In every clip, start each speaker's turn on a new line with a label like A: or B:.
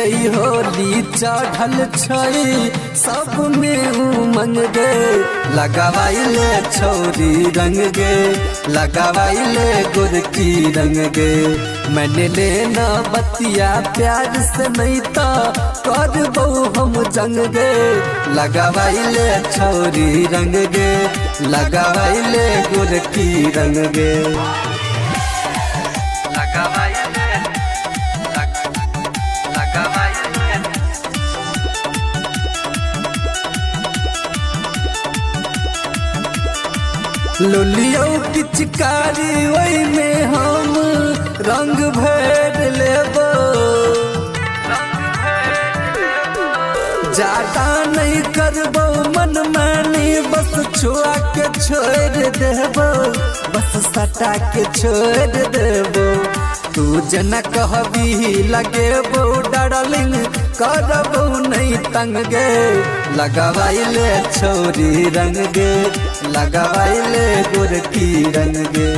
A: आई होली चढ़ल छै सब में उमंग गे लगावाइले छोरी रंग गे लगावाइले गुरकी रंग गे मैंने लेना बतिया प्यार से नहीं तो करबो हम जंग गे लगावाइले छोरी रंग गे लगावाइले गुरकी रंग गे लोलियो पिचकारी वही में हम रंग भर लेबो ज्यादा नहीं करबो मन मानी बस छुआ के छोड़ देबो बस सटा के छोड़ देबो तू जना कहबी लगेबो डार्लिंग करबो नहीं तंग गे लगावाइले छोरी रंग गे लगावाइले गुरकी रंग गे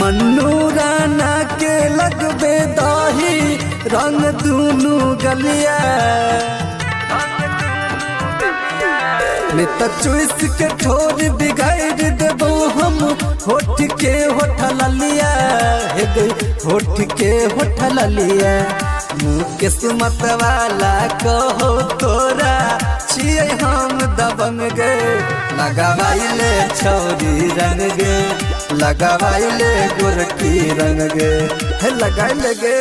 A: मन्नू राना के लगबे दही रंग दूनू गलिया मैं तो चुइस के ठोर बिगाड़ देबो हम होठ के होठल लिया होठ के होठल लिया मुँह किस्मत वाला कहो तोरा छिए हम दबंग गे लगावाइले छोरी रंग गे लगावाइले गुरकी रंग गे लगाइले गे।